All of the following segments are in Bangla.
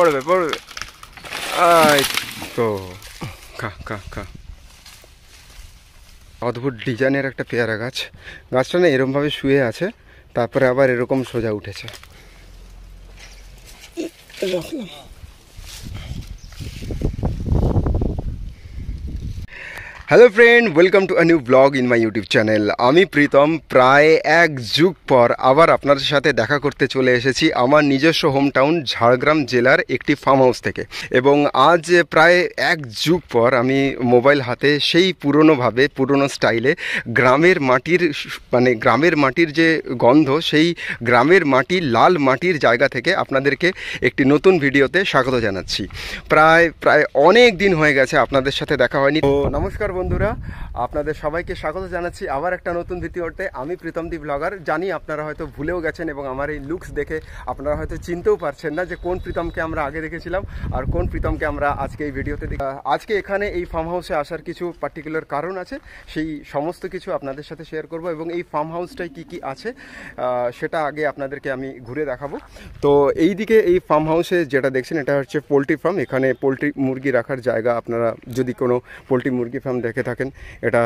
পড়বে পড়বে। আয় তো খা খা খা। অদ্ভুত ডিজাইনের একটা পেয়ারা গাছ। গাছটা না এরকমভাবে শুয়ে আছে, তারপরে আবার এরকম সোজা উঠেছে। Hello friend, welcome to a new blog in my YouTube channel. আমি প্রীতম প্রায় এক যুগ পর আবার আপনাদের সাথে দেখা করতে চলে এসেছি আমার নিজস্ব হোম টাউন ঝাড়গ্রাম জেলার একটি ফার্ম হাউস থেকে। এবং আজ প্রায় এক যুগ পর আমি মোবাইল হাতে সেই পুরনোভাবে পুরনো স্টাইলে গ্রামের মাটির যে গন্ধ, সেই গ্রামের মাটির লাল মাটির জায়গা থেকে আপনাদেরকে একটি নতুন ভিডিওতে স্বাগত জানাচ্ছি। প্রায় অনেক দিন হয়ে গেছে আপনাদের সাথে দেখা হয়নি। তো নমস্কার বন্ধুরা, আপনাদের সবাইকে স্বাগত জানাচ্ছি আবার একটা নতুন ভিডিওতে। আমি প্রীতমদি ব্লগার। জানি আপনারা হয়তো ভুলেও গেছেন এবং আমার এই লুকস দেখে আপনারা হয়তো চিনতেও পারছেন না যে কোন প্রীতমকে আমরা আগে দেখেছিলাম আর কোন প্রীতমকে আমরা আজকে এই ভিডিওতে আজকে এখানে এই ফার্ম হাউসে আসার কিছু পার্টিকুলার কারণ আছে, সেই সমস্ত কিছু আপনাদের সাথে শেয়ার করব এবং এই ফার্ম হাউসটায় কী কী আছে সেটা আগে আপনাদেরকে আমি ঘুরে দেখাবো। তো এই দিকে এই ফার্ম হাউসে যেটা দেখছেন এটা হচ্ছে পোলট্রি ফার্ম। এখানে পোলট্রি মুরগি রাখার জায়গা, আপনারা যদি কোনো পোলট্রি মুরগি ফার্ম দেখে থাকেন এটা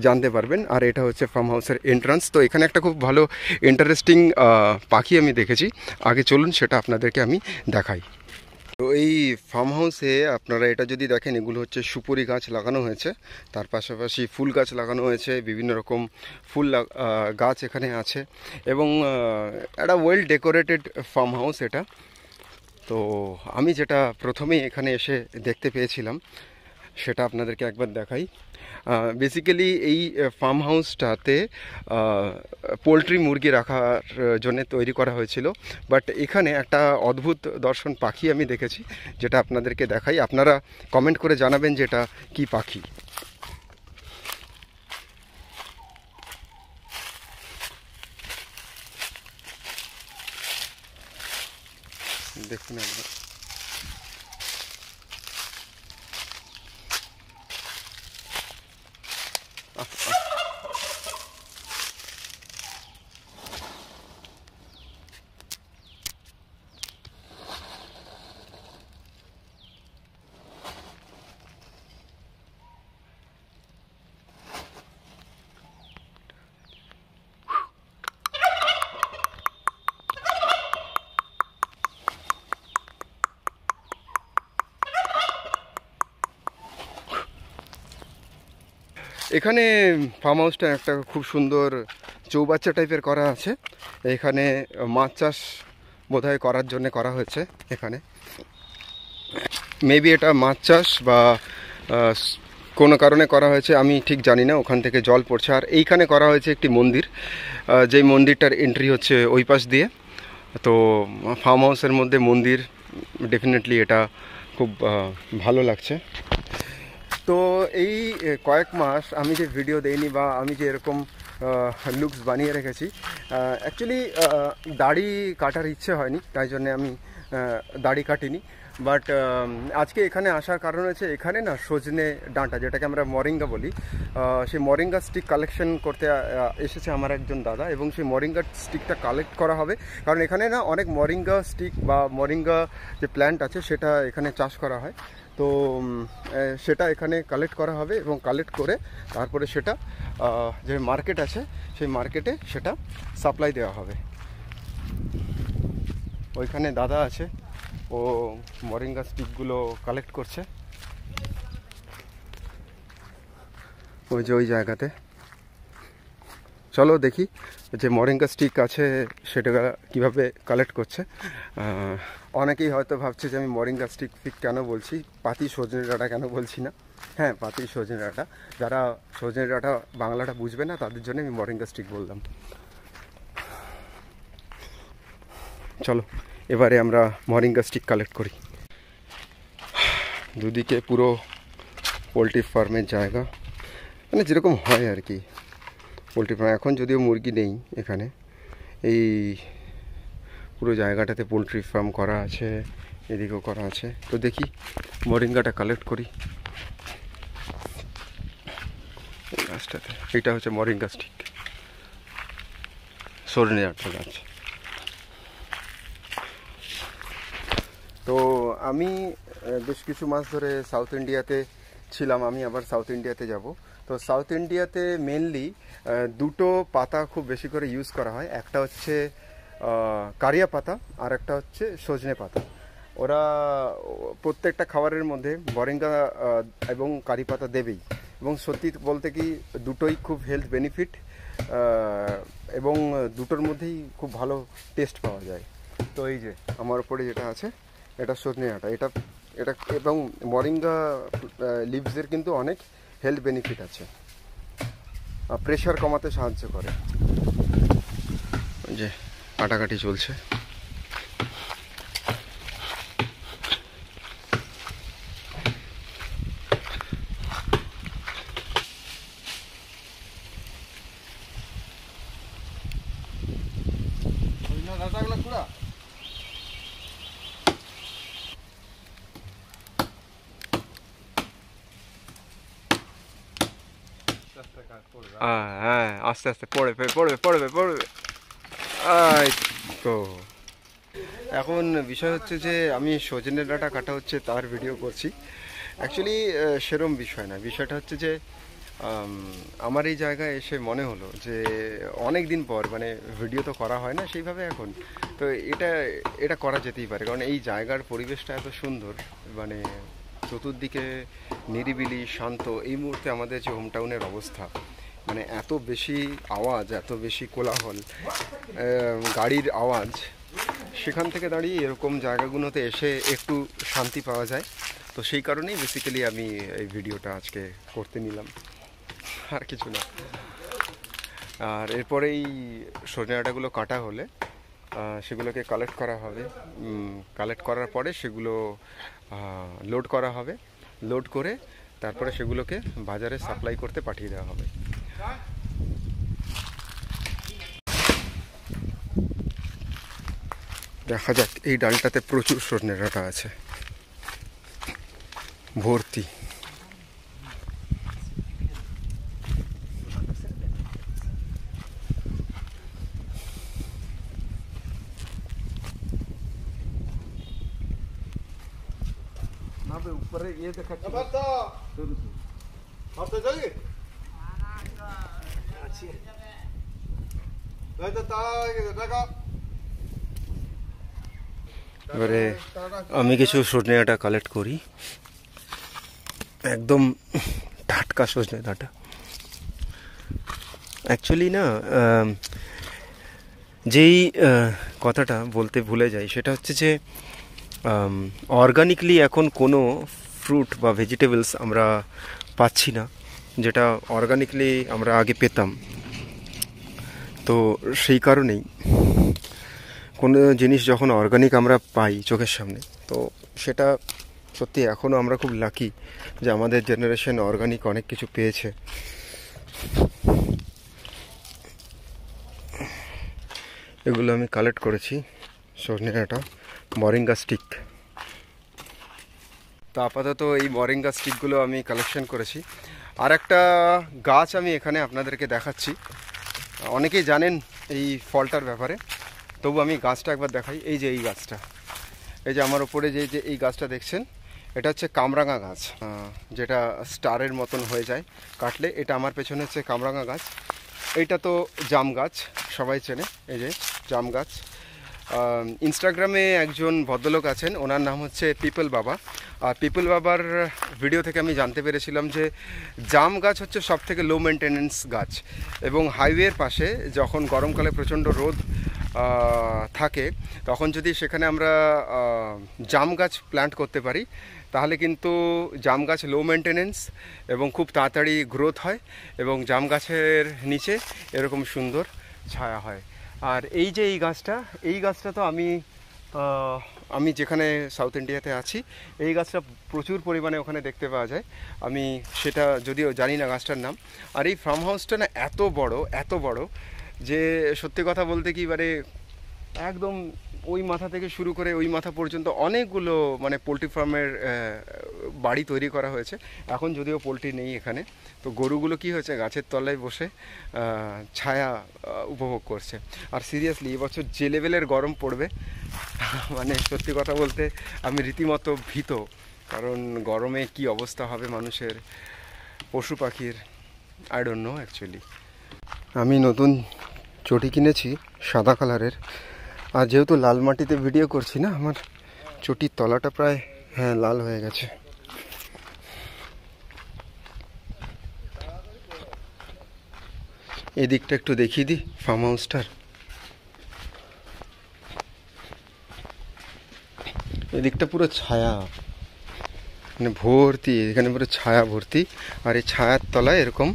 জানতে পারবেন। আর এটা হচ্ছে ফার্ম হাউসের এন্ট্রান্স। তো এখানে একটা খুব ভালো ইন্টারেস্টিং পাখি আমি দেখেছি, আগে চলুন সেটা আপনাদেরকে আমি দেখাই। তো এই ফার্ম হাউসে আপনারা এটা যদি দেখেন, এগুলো হচ্ছে সুপুরি গাছ লাগানো হয়েছে, তার পাশাপাশি ফুল গাছ লাগানো হয়েছে, বিভিন্ন রকম ফুল গাছ এখানে আছে এবং একটা ওয়েল ডেকোরেটেড ফার্ম হাউস এটা। তো আমি যেটা প্রথমেই এখানে এসে দেখতে পেয়েছিলাম সেটা আপনাদেরকে একবার দেখাই। বেসিক্যালি এই ফার্ম হাউসটাতে পোলট্রি মুরগি রাখার জন্য তৈরি করা হয়েছিল, বাট এখানে একটা অদ্ভুত দর্শন পাখি আমি দেখেছি, যেটা আপনাদেরকে দেখাই। আপনারা কমেন্ট করে জানাবেন যে এটা কী পাখি। দেখুন একবার। এখানে ফার্ম হাউসটা একটা খুব সুন্দর চৌবাচ্চা টাইপের করা আছে। এখানে মাছ চাষ বোধহয় করার জন্য করা হয়েছে। এখানে মেবি এটা মাছ চাষ বা কোনো কারণে করা হয়েছে, আমি ঠিক জানি না। ওখান থেকে জল পড়ছে। আর এইখানে করা হয়েছে একটি মন্দির, যেই মন্দিরটার এন্ট্রি হচ্ছে ওই পাশ দিয়ে। তো ফার্ম হাউসের মধ্যে মন্দির, ডেফিনেটলি এটা খুব ভালো লাগছে। তো এই কয়েক মাস আমি যে ভিডিও দেইনি বা আমি যে এরকম লুকস বানিয়ে রেখেছি, অ্যাকচুয়ালি দাড়ি কাটার ইচ্ছে হয়নি, তাই জন্যে আমি দাড়ি কাটিনি। বাট আজকে এখানে আসার কারণ হচ্ছে এখানে না সজনে ডাঁটা, যেটাকে আমরা মরিঙ্গা বলি, সেই মরিঙ্গা স্টিক কালেকশন করতে এসেছে আমার একজন দাদা, এবং সেই মরিঙ্গা স্টিকটা কালেক্ট করা হবে। কারণ এখানে না অনেক মরিঙ্গা স্টিক বা মরিঙ্গা যে প্ল্যান্ট আছে সেটা এখানে চাষ করা হয়। তো সেটা এখানে কালেক্ট করা হবে এবং কালেক্ট করে তারপরে সেটা যে মার্কেট আছে সেই মার্কেটে সেটা সাপ্লাই দেওয়া হবে। ওইখানে দাদা আছে, ও মরিঙ্গা স্টিকগুলো কালেক্ট করছে ওই যে ওই জায়গাতে। চলো দেখি যে মরিঙ্গা স্টিক আছে সেটা কীভাবে কালেক্ট করছে। অনেকেই হয়তো ভাবছে যে আমি মরিঙ্গা স্টিক কেন বলছি, পাতি সজনে ডাঁটা কেন বলছি না। হ্যাঁ, পাতি সজনে ডাঁটা। যারা সজনে ডাঁটা বাংলাটা বুঝবে না তাদের জন্য আমি মরিঙ্গা স্টিক বললাম। চলো এবারে আমরা মরিঙ্গা স্টিক কালেক্ট করি। দুদিকে পুরো পোলট্রি ফার্মের জায়গা, মানে যেরকম হয় আর কি পোলট্রি ফার্ম। এখন যদিও মুরগি নেই এখানে, এই পুরো জায়গাটাতে পোলট্রি ফার্ম করা আছে, এদিকেও করা আছে। তো দেখি মরিঙ্গাটা কালেক্ট করি এই গাছটাতে। এটা হচ্ছে মরিঙ্গা স্টিক, সজনে ডাঁটা গাছ। তো আমি বেশ কিছু মাস ধরে সাউথ ইন্ডিয়াতে ছিলাম, আমি আবার সাউথ ইন্ডিয়াতে যাব। তো সাউথ ইন্ডিয়াতে মেনলি দুটো পাতা খুব বেশি করে ইউজ করা হয়, একটা হচ্ছে কারিয়া পাতা আর একটা হচ্ছে সজনে পাতা। ওরা প্রত্যেকটা খাবারের মধ্যে মরিঙ্গা এবং কারি পাতা দেবেই, এবং সত্যি বলতে কি দুটোই খুব হেলথ বেনিফিট এবং দুটোর মধ্যেই খুব ভালো টেস্ট পাওয়া যায়। তো এই যে আমার উপরে যেটা আছে এটা সজনে ডাঁটা, এটা এটা এবং মরিঙ্গা লিভসের কিন্তু অনেক হেলথ বেনিফিট আছে, প্রেশার কমাতে সাহায্য করে। যে কাটাকাটি চলছে। হ্যাঁ, আস্তে আস্তে পড়বে পড়বে পড়বে পড়বে। তো এখন বিষয় হচ্ছে যে আমি সজনে ডাঁটা কাটা হচ্ছে তার ভিডিও করছি। অ্যাকচুয়ালি সেরম বিষয় না, বিষয়টা হচ্ছে যে আমার এই জায়গায় এসে মনে হলো যে অনেক দিন পর মানে ভিডিও তো করা হয় না সেইভাবে এখন, তো এটা করা যেতেই পারে, কারণ এই জায়গার পরিবেশটা এত সুন্দর, মানে চতুর্দিকে নিরিবিলি শান্ত। এই মুহূর্তে আমাদের যে হোমটাউনের অবস্থা, মানে এত বেশি আওয়াজ, এত বেশি কোলাহল, গাড়ির আওয়াজ, সেখান থেকে দাঁড়িয়ে এরকম জায়গাগুলোতে এসে একটু শান্তি পাওয়া যায়। তো সেই কারণেই বেসিক্যালি আমি এই ভিডিওটা আজকে করতে নিলাম, আর কিছু না। আর এরপরেই সজনে ডাঁটাগুলো কাটা হলে সেগুলোকে কালেক্ট করা হবে, কালেক্ট করার পরে সেগুলো লোড করা হবে, লোড করে তারপরে সেগুলোকে বাজারে সাপ্লাই করতে পাঠিয়ে দেওয়া হবে। দেখা যাক, এই ডালটাতে প্রচুর সজনে ডাঁটা আছে, ভর্তি। উপরে ইয়ে দেখাচ্ছে এবারে আমি কিছু সজনে ডাঁটা কালেক্ট করি, একদম টাটকা সজনে ডাঁটা। অ্যাকচুয়ালি না, যেই কথাটা বলতে ভুলে যাই সেটা হচ্ছে যে অর্গানিকলি এখন কোনো ফ্রুট বা ভেজিটেবলস আমরা পাচ্ছি না, যেটা অর্গানিকলি আমরা আগে পেতাম। তো সেই কারণেই কোনো জিনিস যখন অর্গানিক আমরা পাই চোখের সামনে, তো সেটা সত্যি এখনও আমরা খুব লাকি যে আমাদের জেনারেশন অর্গানিক অনেক কিছু পেয়েছে। এগুলো আমি কালেক্ট করেছি, সজনে ডাঁটা, মরিঙ্গা স্টিক। তো আপাতত এই মরিঙ্গা স্টিকগুলো আমি কালেকশন করেছি। আর একটা গাছ আমি এখানে আপনাদেরকে দেখাচ্ছি, অনেকেই জানেন এই ফলটার ব্যাপারে, তবু আমি গাছটা একবার দেখাই। এই যে এই গাছটা, এই যে আমার ওপরে যে এই গাছটা দেখছেন, এটা হচ্ছে কামরাঙা গাছ, যেটা স্টারের মতন হয়ে যায় কাটলে। এটা আমার পেছনে হচ্ছে কামরাঙা গাছ। এইটা তো জাম গাছ, সবাই চেনে, এই যে জাম গাছ। ইনস্টাগ্রামে একজন ভদ্রলোক আছেন, ওনার নাম হচ্ছে পিপল বাবা। আর পিপল বাবার ভিডিও থেকে আমি জানতে পেরেছিলাম যে জাম গাছ হচ্ছে সব থেকে লো মেনটেনেন্স গাছ, এবং হাইওয়ের পাশে যখন গরমকালে প্রচণ্ড রোদ থাকে, তখন যদি সেখানে আমরা জাম গাছ প্ল্যান্ট করতে পারি, তাহলে কিন্তু জাম গাছ লো মেনটেনেন্স এবং খুব তাড়াতাড়ি গ্রোথ হয়, এবং জাম গাছের নিচে এরকম সুন্দর ছায়া হয়। আর এই যে এই গাছটা তো আমি যেখানে সাউথ ইন্ডিয়াতে আছি, এই গাছটা প্রচুর পরিমাণে ওখানে দেখতে পাওয়া যায়। আমি সেটা যদিও জানি না গাছটার নাম। আর এই ফার্ম হাউসটা না এত বড় যে সত্যি কথা বলতে কি, মানে একদম ওই মাথা থেকে শুরু করে ওই মাথা পর্যন্ত অনেকগুলো মানে পোলট্রি ফার্মের বাড়ি তৈরি করা হয়েছে। এখন যদিও পোলট্রি নেই এখানে, তো গরুগুলো কি হয়েছে গাছের তলায় বসে ছায়া উপভোগ করছে। আর সিরিয়াসলি এবছর যে লেভেলের গরম পড়বে মানে সত্যি কথা বলতে আমি রীতিমতো ভীত, কারণ গরমে কি অবস্থা হবে মানুষের, পশু পাখির, আই ডোন্ট নো অ্যাকচুয়ালি। আমি নতুন চটি কিনেছি সাদা কালারের, আর যেহেতু লাল মাটিতে ভিডিও করছি না, আমার চটির তলাটা প্রায় লাল হয়ে গেছে। এদিকটা একটু দেখিয়ে দিই ফার্ম হাউসটার। এদিকটা পুরো ছায়া, মানে ভর্তি, এখানে পুরো ছায়া ভর্তি। আর এই ছায়ার তলায় এরকম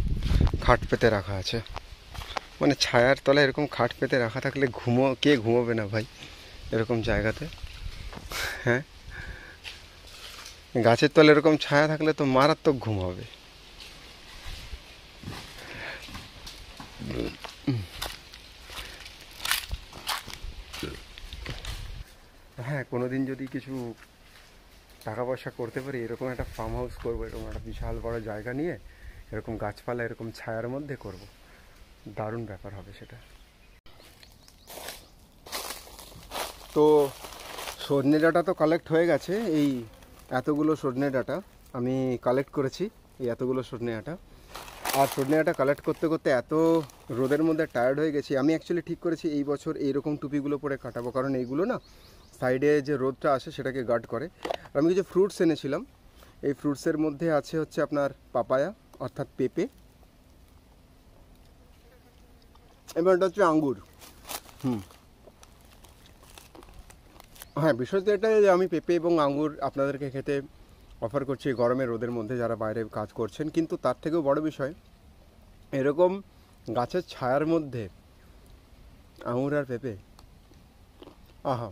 খাট পেতে রাখা আছে। মানে ছায়ার তলায় এরকম খাট পেতে রাখা থাকলে কে ঘুমোবে না ভাই এরকম জায়গাতে? হ্যাঁ, গাছের তলে এরকম ছায়া থাকলে তো মারাত্মক ঘুম হবে। হ্যাঁ, কোনো দিন যদি কিছু টাকা পয়সা করতে পারি, এরকম একটা ফার্ম হাউস করবো, এরকম একটা বিশাল বড় জায়গা নিয়ে এরকম গাছপালা এরকম ছায়ার মধ্যে করব, দারুণ ব্যাপার হবে সেটা। তো সজনে ডাঁটা তো কালেক্ট হয়ে গেছে, এই এতগুলো সজনে ডাঁটা আমি কালেক্ট করেছি, এই এতগুলো সজনে ডাঁটা। আর সজনে ডাঁটা কালেক্ট করতে করতে এত রোদের মধ্যে টায়ার্ড হয়ে গেছি। আমি অ্যাকচুয়ালি ঠিক করেছি এই বছর এইরকম টুপিগুলো পরে কাটাবো, কারণ এইগুলো না সাইডে যে রোদটা আসে সেটাকে গার্ড করে। আর আমি কিছু ফ্রুটস এনেছিলাম, এই ফ্রুটসের মধ্যে আছে হচ্ছে আপনার পাপায়া অর্থাৎ পেঁপে, এবার এটা হচ্ছে আঙ্গুর। হ্যাঁ, বিষয় তো এটাই যে আমি পেঁপে এবং আঙ্গুর আপনাদেরকে খেতে অফার করছি গরমে রোদের মধ্যে যারা বাইরে কাজ করছেন। কিন্তু তার থেকেও বড় বিষয়, এরকম গাছের ছায়ার মধ্যে আঙুর আর পেঁপে, আহা,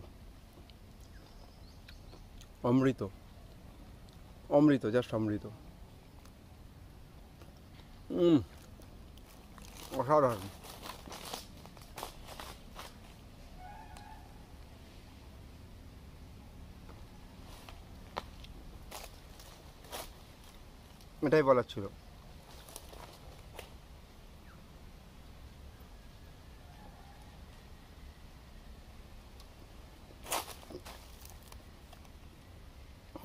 অমৃত, অমৃত, জাস্ট অমৃত। অসাধারণ। এটাই বলার ছিল।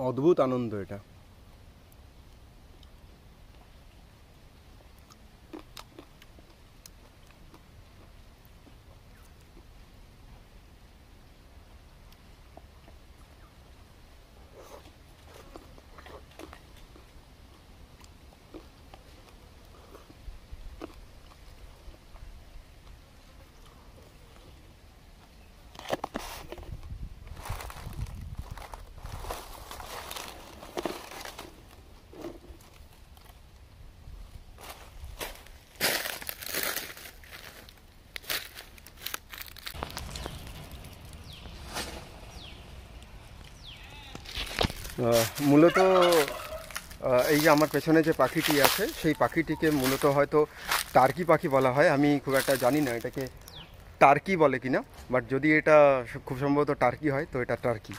অদ্ভুত আনন্দ এটা। মূলত এই যে আমার পেছনে যে পাখিটি আছে সেই পাখিটিকে মূলত হয়তো টার্কি পাখি বলা হয়। আমি খুব একটা জানি না এটাকে টার্কি বলে কিনা, বাট যদি এটা খুব সম্ভবত টার্কি হয় তো এটা টার্কি।